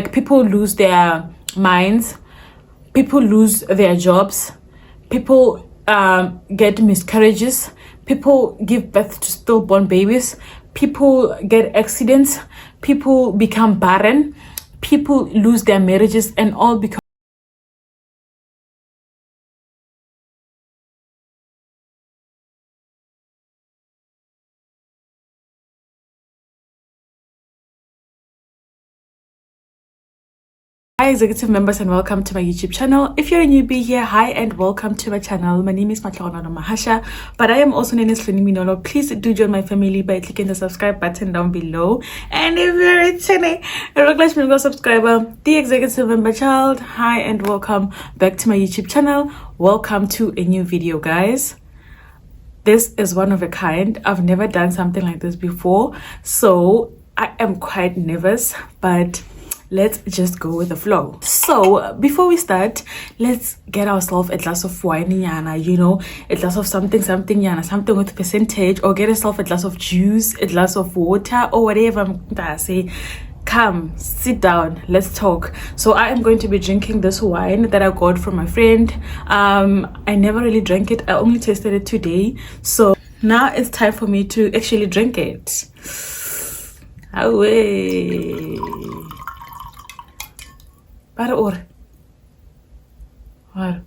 Like, people lose their minds, people lose their jobs, people get miscarriages, people give birth to stillborn babies, people get accidents, people become barren, people lose their marriages, and all because Hi executive members, and welcome to my YouTube channel. If you're a newbie here, hi and welcome to my channel. My name is Matlhaona Mahasha, but I am also known as Fleni Minolo. Please do join my family by clicking the subscribe button down below. And if you're a regular subscriber, the executive member child, hi and welcome back to my YouTube channel. Welcome to a new video, guys. This is one of a kind. I've never done something like this before, so I am quite nervous, but let's just go with the flow. So before we start, let's get ourselves a glass of wine, you know, a glass of something something with percentage, or get yourself a glass of juice, a glass of water, or whatever I'm gonna say. Come, sit down, let's talk. So I am going to be drinking this wine that I got from my friend. I never really drank it, I only tasted it today, so now it's time for me to actually drink it. Away. What?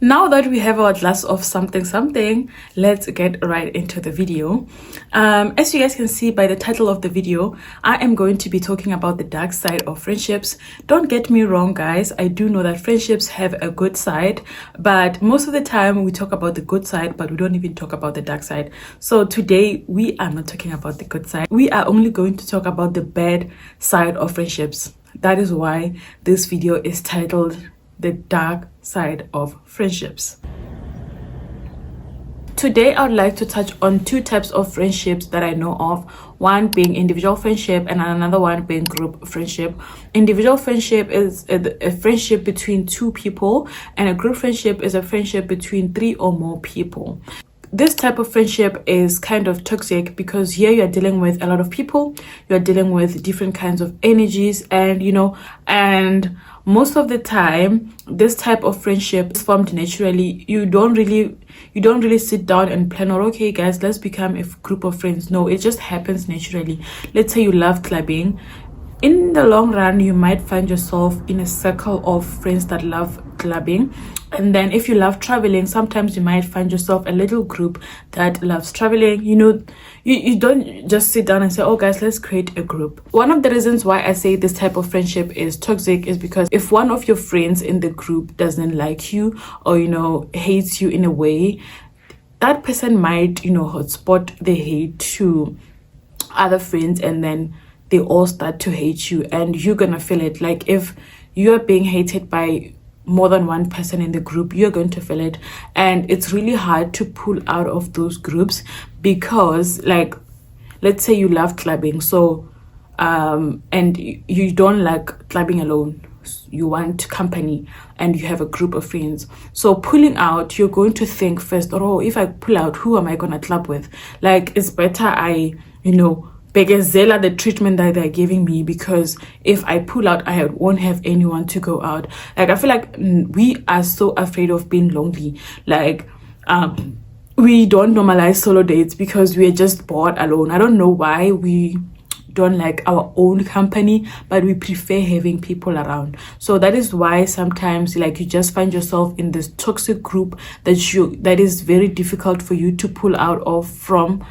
Now that we have our glass of something, let's get right into the video. As you guys can see by the title of the video, I am going to be talking about the dark side of friendships. Don't get me wrong, guys, I do know that friendships have a good side, but most of the time we talk about the good side, but we don't even talk about the dark side. So today we are not talking about the good side, we are only going to talk about the bad side of friendships. That is why this video is titled The Dark Side of Friendships. Today I would like to touch on two types of friendships that I know of, one being individual friendship and another one being group friendship. Individual friendship is a friendship between two people, and a group friendship is a friendship between 3 or more people. This type of friendship is kind of toxic because here you're dealing with a lot of people, you're dealing with different kinds of energies, and you know, and most of the time this type of friendship is formed naturally. You don't really sit down and plan, or okay guys, let's become a group of friends. No, it just happens naturally. Let's say you love clubbing. In the long run, you might find yourself in a circle of friends that love clubbing. And then if you love traveling, sometimes you might find yourself a little group that loves traveling. You know, you don't just sit down and say, oh guys, let's create a group. One of the reasons why I say this type of friendship is toxic is because if one of your friends in the group doesn't like you, or you know, hates you in a way, that person might, you know, hotspot the hate to other friends, and then they all start to hate you, and you're gonna feel it. Like if you are being hated by more than one person in the group, you're going to feel it, and it's really hard to pull out of those groups. Because like, let's say you love clubbing, so and you don't like clubbing alone, you want company, and you have a group of friends. So pulling out, you're going to think first, oh, if I pull out, who am I gonna club with? Like, it's better I, you know, begazela the treatment that they're giving me, because if I pull out, I won't have anyone to go out. Like, I feel like we are so afraid of being lonely. Like, we don't normalize solo dates because we're just bored alone. I don't know why we don't like our own company, but we prefer having people around. So that is why sometimes, like, you just find yourself in this toxic group that is very difficult for you to pull out of from,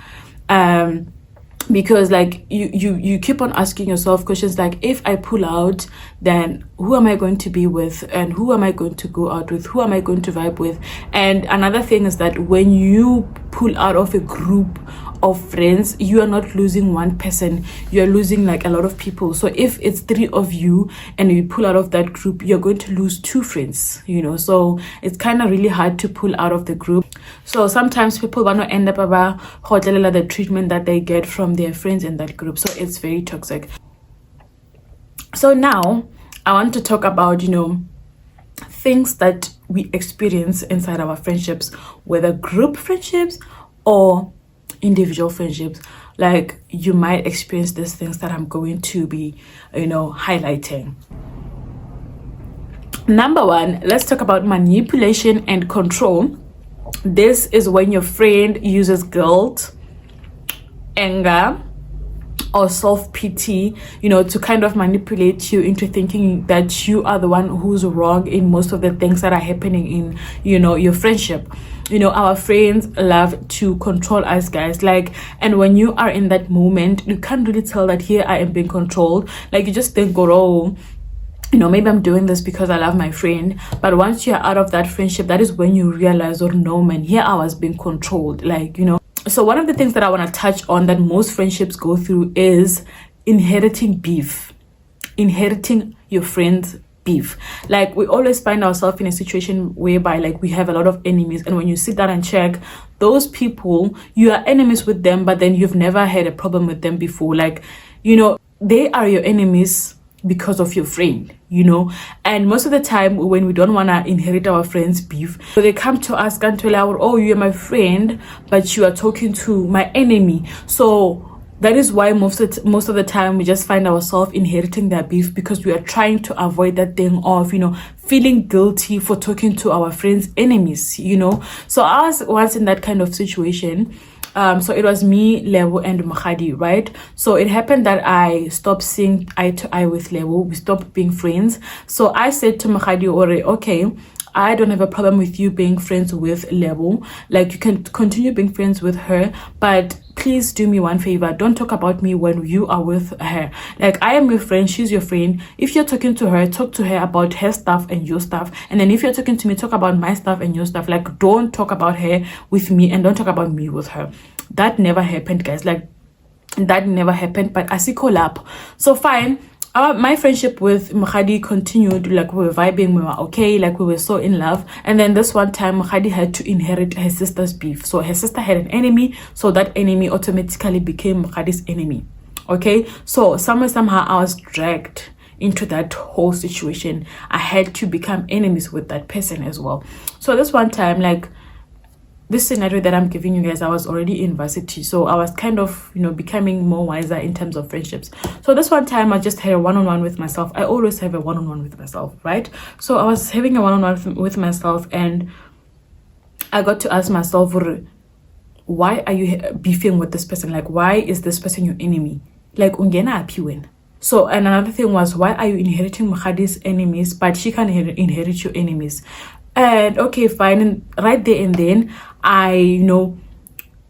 because like you keep on asking yourself questions like, if I pull out, then who am I going to be with, and who am I going to go out with, who am I going to vibe with? And another thing is that when you pull out of a group of friends, you are not losing one person, you're losing like a lot of people. So if it's 3 of you and you pull out of that group, you're going to lose 2 friends, you know. So it's kind of really hard to pull out of the group. So sometimes people want to end up about the treatment that they get from their friends in that group. So it's very toxic. So now I want to talk about, you know, things that we experience inside our friendships, whether group friendships or individual friendships, like you might experience these things that I'm going to be, highlighting. Number one, let's talk about manipulation and control. This is when your friend uses guilt, anger, or self-pity, to kind of manipulate you into thinking that you are the one who's wrong in most of the things that are happening in, your friendship. Our friends love to control us, guys. Like, and when you are in that moment, you can't really tell that here I am being controlled. Like, you just think, oh, maybe I'm doing this because I love my friend. But once you're out of that friendship, that is when you realize, oh no, man, here I was being controlled. Like, So one of the things that I want to touch on that most friendships go through is inheriting beef. Inheriting your friend's beef. Like, we always find ourselves in a situation whereby, like, we have a lot of enemies. And when you sit down and check, those people, you are enemies with them, but then you've never had a problem with them before. Like, they are your enemies because of your friend, and most of the time when we don't want to inherit our friends' beef, so they come to us and tell our, oh, you're my friend, but you are talking to my enemy. So that is why most of the time we just find ourselves inheriting their beef, because we are trying to avoid that thing of feeling guilty for talking to our friends' enemies. So I was once in that kind of situation. So it was me, Lebo, and Mahadi, right? So it happened that I stopped seeing eye to eye with Lebo. We stopped being friends. So I said to Mahadi, okay, I don't have a problem with you being friends with Lebo. Like, you can continue being friends with her, but please do me one favor. Don't talk about me when you are with her. Like, I am your friend, she's your friend. If you're talking to her, talk to her about her stuff and your stuff. And then if you're talking to me, talk about my stuff and your stuff. Like, don't talk about her with me and don't talk about me with her. That never happened, guys. Like, that never happened. But asiko lap. So fine. My friendship with Mahadi continued. Like, we were vibing, we were okay, like we were so in love. And then this one time Mahadi had to inherit her sister's beef. So her sister had an enemy, so that enemy automatically became Mahadi's enemy. Okay, so somehow I was dragged into that whole situation. I had to become enemies with that person as well. So this one time, like, this scenario that I'm giving you guys, I was already in varsity, so I was kind of becoming more wiser in terms of friendships. So this one time I just had a one-on-one with myself. I always have a one-on-one with myself, right? So I was having a one-on-one with myself, and I got to ask myself, why are you beefing with this person? Like, why is this person your enemy? Like, ungena api when? So, and another thing was, why are you inheriting Mahadi's enemies, but she can't inherit your enemies? And okay, fine. And right there and then, I,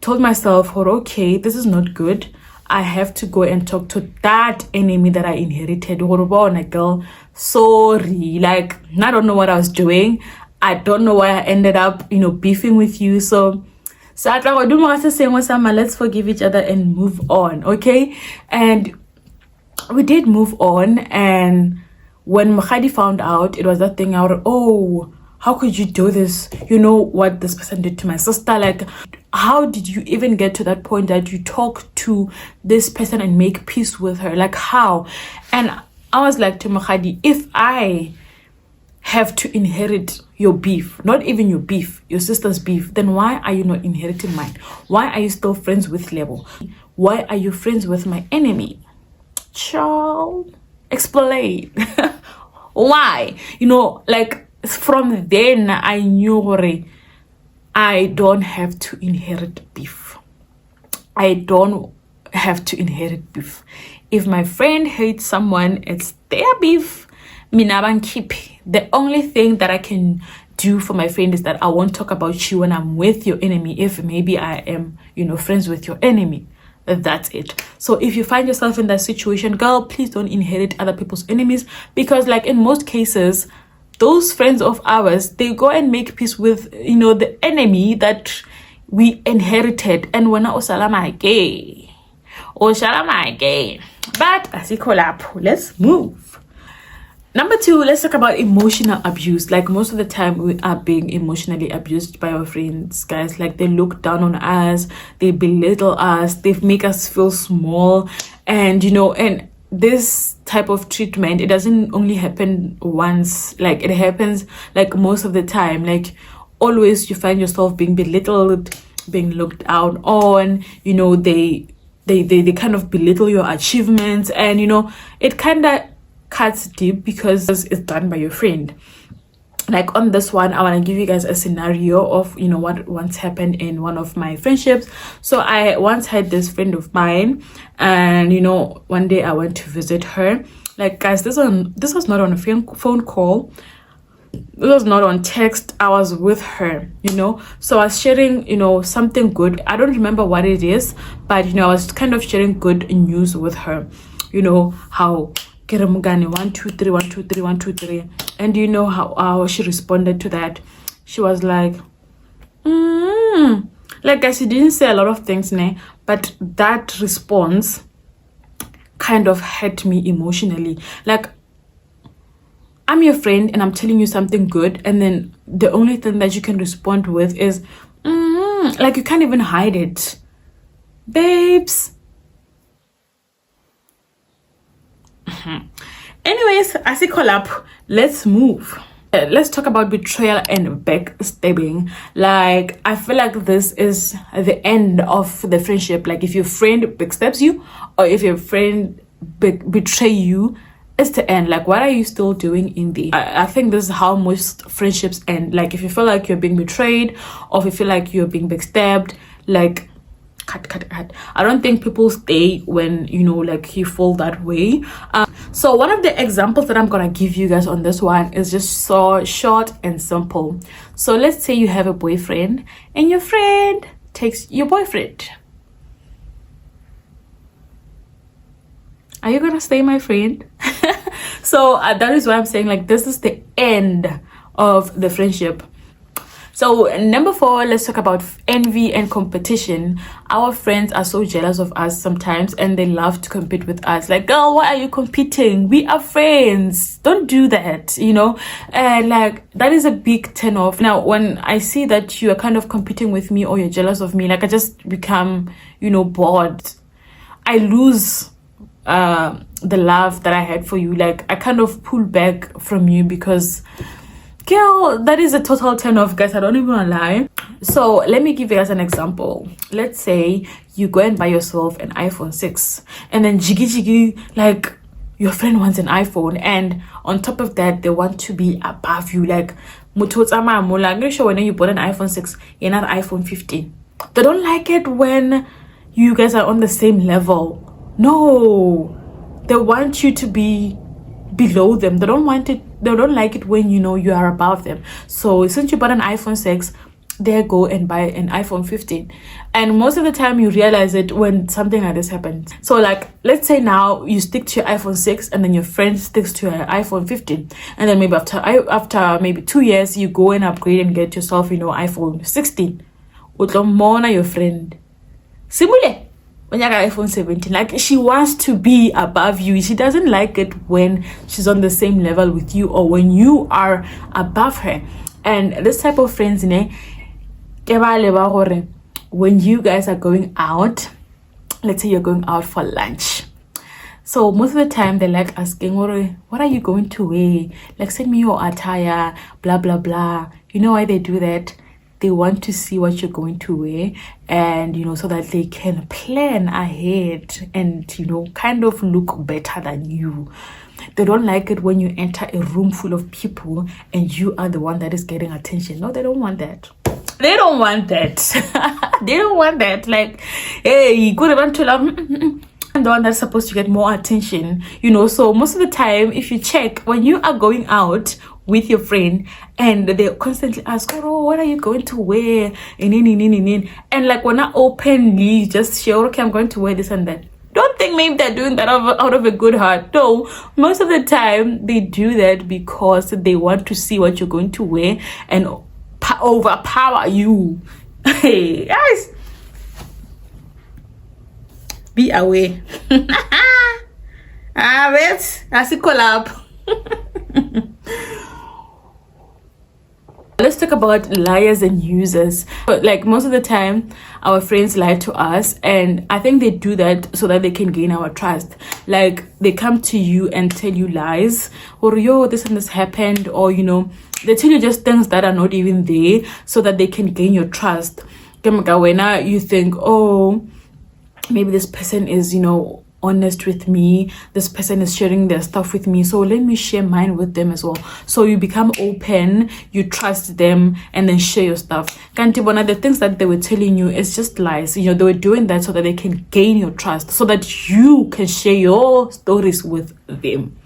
told myself, okay, this is not good. I have to go and talk to that enemy that I inherited. Girl, sorry. Like, I don't know what I was doing. I don't know why I ended up, beefing with you. So let's forgive each other and move on, okay? And we did move on. And when Mahadi found out, it was that thing out, oh, how could you do this? You know what this person did to my sister? Like, how did you even get to that point that you talk to this person and make peace with her? Like, how? And I was like to Mahadi, if I have to inherit your beef, not even your beef, your sister's beef, then why are you not inheriting mine? Why are you still friends with Lebo? Why are you friends with my enemy? Child, explain. Why? Like, from then I knew I don't have to inherit beef. I don't have to inherit beef. If my friend hates someone, it's their beef. Minaban keep. The only thing that I can do for my friend is that I won't talk about you when I'm with your enemy, if maybe I am, friends with your enemy. That's it. So if you find yourself in that situation, girl, please don't inherit other people's enemies, because like in most cases, those friends of ours, they go and make peace with, the enemy that we inherited. And we're not Osalama again. But asikolap, let's move. Number 2, let's talk about emotional abuse. Like, most of the time we are being emotionally abused by our friends, guys. Like, they look down on us, they belittle us, they make us feel small. And and this type of treatment, it doesn't only happen once. Like, it happens like most of the time. Like, always you find yourself being belittled, being looked down on. You know, they kind of belittle your achievements, and you know, it kind of cuts deep because it's done by your friend. Like on this one, I want to give you guys a scenario of, you know, what once happened in one of my friendships. So I once had this friend of mine, and you know, one day I went to visit her. Like, guys, this was not on a phone call. This was not on text. I was with her, you know. So I was sharing, you know, something good. I don't remember what it is, but you know, I was kind of sharing good news with her. You know, how 1 2 3 1 2 3 1 2 3, and you know how she responded to that. She was like, like, guys, she didn't say a lot of things, but that response kind of hurt me emotionally. Like, I'm your friend and I'm telling you something good, and then the only thing that you can respond with is like, you can't even hide it, babes. Anyways, I see call up. Let's move. Let's talk about betrayal and backstabbing. Like, I feel like this is the end of the friendship. Like, if your friend backstabs you, or if your friend betray you, it's the end. Like, what are you still doing in the I think this is how most friendships end. Like, if you feel like you're being betrayed, or if you feel like you're being backstabbed, like, cut. I don't think people stay when, you know, like, you fall that way. So one of the examples that I'm gonna give you guys on this one is just so short and simple. So let's say you have a boyfriend and your friend takes your boyfriend. Are you gonna stay my friend? So that is why I'm saying, like, this is the end of the friendship. So number 4, let's talk about envy and competition. Our friends are so jealous of us sometimes, and they love to compete with us. Like, girl, why are you competing? We are friends. Don't do that, you know? And like, that is a big turn off. Now, when I see that you are kind of competing with me, or you're jealous of me, like, I just become, you know, bored. I lose the love that I had for you. Like, I kind of pull back from you because, girl, that is a total turn off, guys. I don't even want to lie. So let me give you guys an example. Let's say you go and buy yourself an iPhone 6, and then jiggy, like, your friend wants an iPhone, and on top of that, they want to be above you. Like, I'm sure when you bought an iPhone 6, you're not iPhone 15. They don't like it when you guys are on the same level. No, they want you to be below them. They don't like it when, you know, you are above them. So since you bought an iPhone 6, they go and buy an iPhone 15, and most of the time you realize it when something like this happens. So, like, let's say now you stick to your iPhone 6, and then your friend sticks to her iPhone 15, and then maybe after maybe 2 years, you go and upgrade and get yourself, you know, iPhone 16. Utomona your friend simule when you got iPhone 17. Like, she wants to be above you. She doesn't like it when she's on the same level with you, or when you are above her. And this type of friends, when you guys are going out, let's say you're going out for lunch, so most of the time they like asking, what are you going to wear? Like, send me your attire, blah blah blah. You know why they do that? They want to see what you're going to wear, and, you know, so that they can plan ahead and, you know, kind of look better than you. They don't like it when you enter a room full of people and you are the one that is getting attention. No, they don't want that. They don't want that. They don't want that. Like, hey, good event to love. I'm the one that's supposed to get more attention, you know. So most of the time, if you check, when you are going out with your friend and they constantly ask, oh, what are you going to wear? And like, when I openly just share, okay, I'm going to wear this and that. Don't think maybe they're doing that out of a good heart. No, most of the time they do that because they want to see what you're going to wear and overpower you. Hey, guys, be aware. Wait, I see collab. Let's talk about liars and users. Like, most of the time our friends lie to us, and I think they do that so that they can gain our trust. Like, they come to you and tell you lies, or yo, this and this happened, or, you know, they tell you just things that are not even there so that they can gain your trust. when you think, oh, maybe this person is, honest with me, this person is sharing their stuff with me, so let me share mine with them as well. So you become open, you trust them, and then share your stuff. Kanti, one of the things that they were telling you is just lies. They were doing that so that they can gain your trust, so that you can share your stories with them.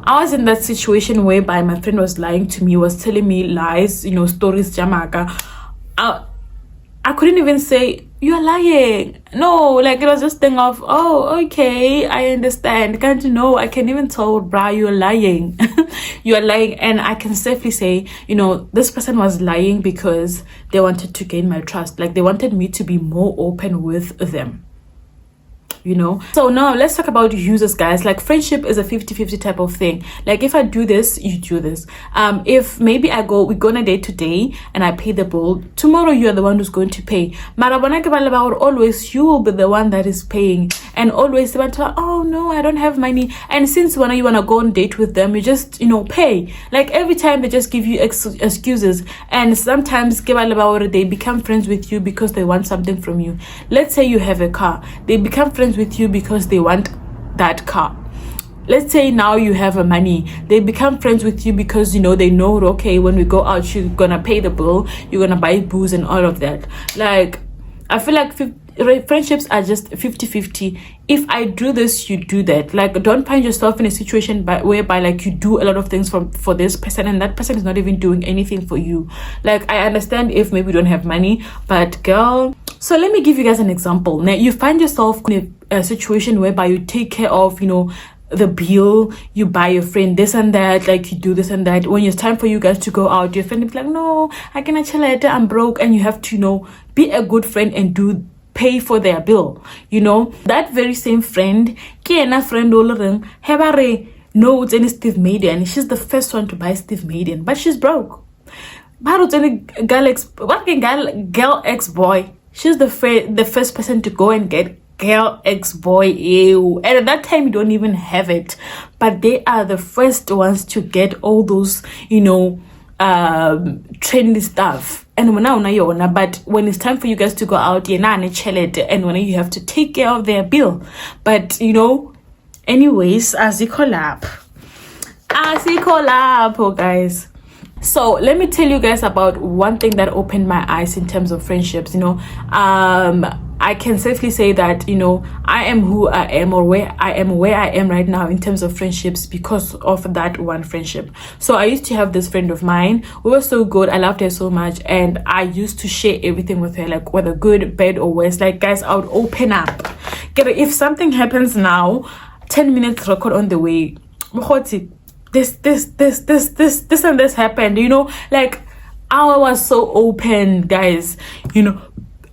I was in that situation whereby my friend was lying to me, was telling me lies, stories, jamaka. I couldn't even say, you're lying. No, like it was just thing of, oh, okay, I understand. Can't you know? I can even tell, bruh, you're lying. You're lying. And I can safely say, this person was lying because they wanted to gain my trust. Like they wanted me to be more open with them. So now let's talk about users, guys. Like friendship is a 50-50 type of thing. Like if I do this, you do this. If maybe we go on a date today and I pay the bill, tomorrow you are the one who's going to pay. Always you will be the one that is paying, and always they want to, oh no, I don't have money. And since when you want to go on date with them, you just pay. Like every time they just give you excuses, and sometimes they become friends with you because they want something from you. Let's say you have a car, they become friends with you because they want that car. Let's say now you have money, they become friends with you because they know, okay, when we go out you're gonna pay the bill, you're gonna buy booze and all of that. Like I feel like friendships are just 50-50. If I do this, you do that. Like don't find yourself in a situation whereby like you do a lot of things for this person and that person is not even doing anything for you. Like I understand if maybe you don't have money, but girl, so let me give you guys an example. Now you find yourself in a situation whereby you take care of the bill, you buy your friend this and that, like you do this and that. When it's time for you guys to go out, your friend is like, no, I cannot chill later, I'm broke. And you have to be a good friend and pay for their bill. That very same friend, no, it's any Steve Maiden. She's the first one to buy Steve Maiden, but she's broke. Girl ex-boy, she's the first person to go and get girl ex-boy. Ew. And at that time you don't even have it, but they are the first ones to get all those trendy stuff. And but when it's time for you guys to go out, and when you have to take care of their bill. But anyways, as you collab, oh guys. So let me tell you guys about one thing that opened my eyes in terms of friendships. I can safely say that I am who I am, or where I am right now in terms of friendships because of that one friendship. So I used to have this friend of mine. We were so good, I loved her so much, and I used to share everything with her, like whether good, bad, or worse. Like guys, I would open up. If something happens now, 10 minutes record on the way, this and this happened, like I was so open, guys,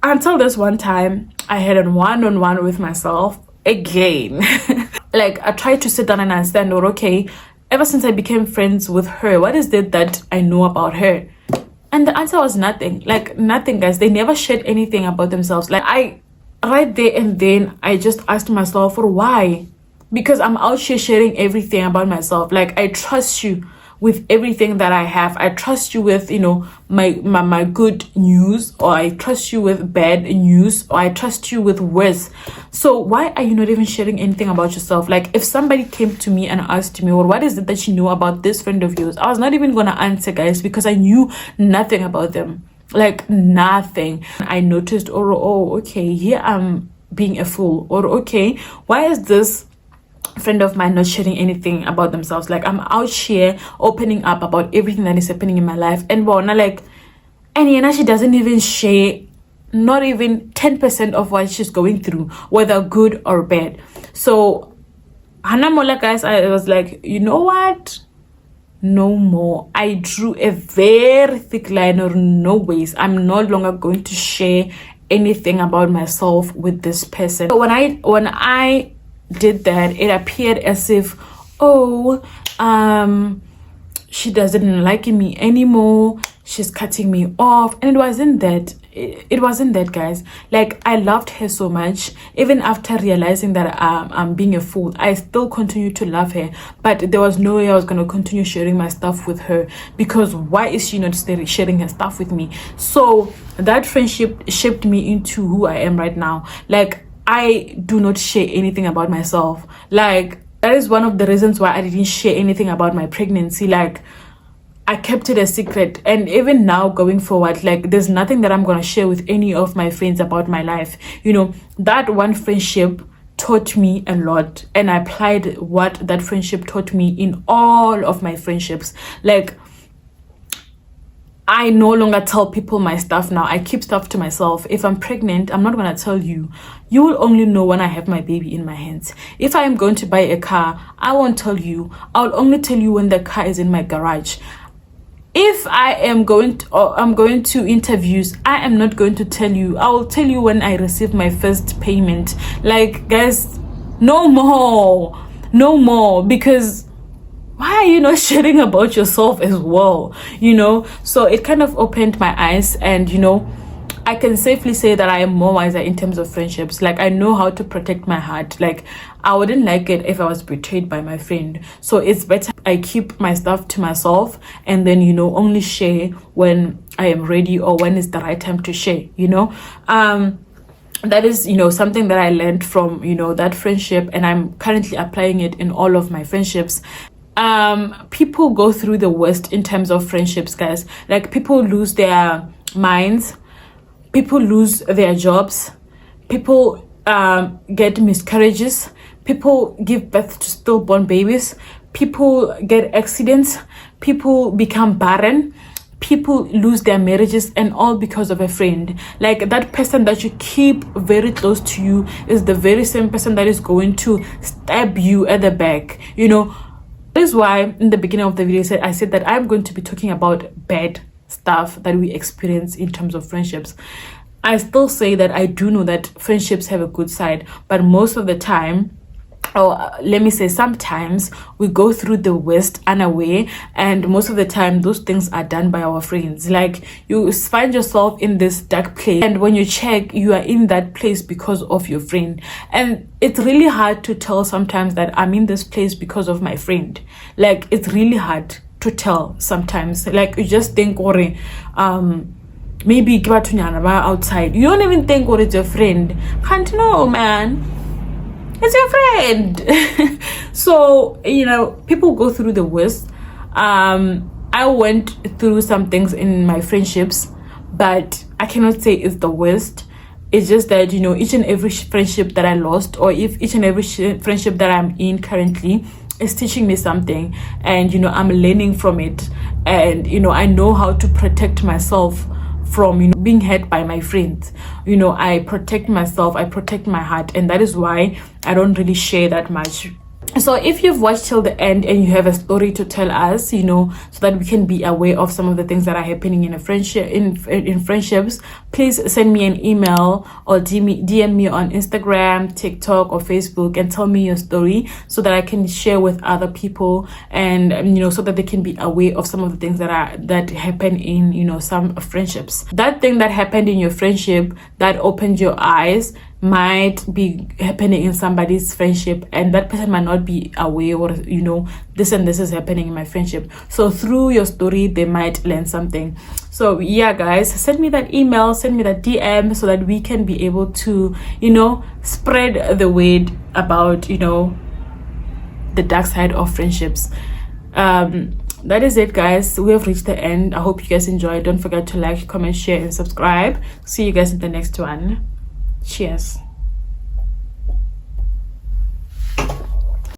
until this one time I had a one-on-one with myself again. Like I tried to sit down and understand, okay, ever since I became friends with her, what is it that I know about her? And the answer was nothing. Like nothing, guys. They never shared anything about themselves. Like right there and then I just asked myself, why? Because I'm out here sharing everything about myself. Like I trust you with everything that I have. I trust you with my good news, or I trust you with bad news, or I trust you with worse. So why are you not even sharing anything about yourself? Like if somebody came to me and asked me, well, what is it that you know about this friend of yours? I was not even gonna answer, guys, because I knew nothing about them. Like nothing. I noticed, oh okay, here I'm being a fool, or okay, why is this friend of mine not sharing anything about themselves? Like I'm out here opening up about everything that is happening in my life, and she doesn't even share not even 10% of what she's going through, whether good or bad. So Hanamola, guys, I was like, you know what, no more. I drew a very thick line, or no ways, I'm no longer going to share anything about myself with this person. So when I did that, it appeared as if she doesn't like me anymore, she's cutting me off. And it wasn't that. it wasn't that, guys. Like, I loved her so much. Even after realizing that I'm being a fool, I still continued to love her. But there was no way I was going to continue sharing my stuff with her, because why is she not sharing her stuff with me? So that friendship shaped me into who I am right now. Like, I do not share anything about myself. Like, that is one of the reasons why I didn't share anything about my pregnancy. Like, I kept it a secret. And even now, going forward, like, there's nothing that I'm going to share with any of my friends about my life. You know, that one friendship taught me a lot, and I applied what that friendship taught me in all of my friendships. Like, I no longer tell people my stuff now. I keep stuff to myself. If I'm pregnant, I'm not going to tell you. You will only know when I have my baby in my hands. If I am going to buy a car, I won't tell you. I'll only tell you when the car is in my garage. If I am going to, or I'm going to interviews, I am not going to tell you. I will tell you when I receive my first payment. Like, guys, no more, because why are you not sharing about yourself as well? You know, so it kind of opened my eyes, and you know, I can safely say that I am more wiser in terms of friendships. Like, I know how to protect my heart. Like, I wouldn't like it if I was betrayed by my friend. So it's better I keep my stuff to myself, and then, you know, only share when I am ready or when it's the right time to share, you know. That is, you know, something that I learned from, you know, that friendship, and I'm currently applying it in all of my friendships. People go through the worst in terms of friendships, guys. Like, people lose their minds, people lose their jobs, people get miscarriages, people give birth to stillborn babies, people get accidents, people become barren, people lose their marriages, and all because of a friend. Like, that person that you keep very close to you is the very same person that is going to stab you at the back, you know. That is why in the beginning of the video I said that I'm going to be talking about bad stuff that we experience in terms of friendships. I still say that I do know that friendships have a good side, but most of the time, or let me say sometimes, we go through the worst unaware, and most of the time those things are done by our friends. Like, you find yourself in this dark place, and when you check, you are in that place because of your friend. And it's really hard to tell sometimes that I'm in this place because of my friend. Like, it's really hard to tell sometimes. Like, you just think, or maybe outside, you don't even think, or it's your friend. Can't know, man, it's your friend. So, you know, people go through the worst. I went through some things in my friendships, but I cannot say it's the worst. It's just that, you know, each and every friendship that I lost, or if each and every friendship that I'm in currently, is teaching me something, and you know, I'm learning from it, and you know, I know how to protect myself from, you know, being hurt by my friends. You know, I protect myself, I protect my heart, and that is why I don't really share that much. So if you've watched till the end and you have a story to tell us, you know, so that we can be aware of some of the things that are happening in a friendship, in friendships, please send me an email or DM me on Instagram, TikTok, or Facebook, and tell me your story so that I can share with other people, and you know, so that they can be aware of some of the things that happen in, you know, some friendships. That thing that happened in your friendship that opened your eyes might be happening in somebody's friendship, and that person might not be aware, or you know, this and this is happening in my friendship. So through your story, they might learn something. So yeah, guys, send me that email, send me that DM, so that we can be able to, you know, spread the word about, you know, the dark side of friendships. That is it, guys. We have reached the end. I hope you guys enjoyed. Don't forget to like, comment, share, and subscribe. See you guys in the next one. Cheers.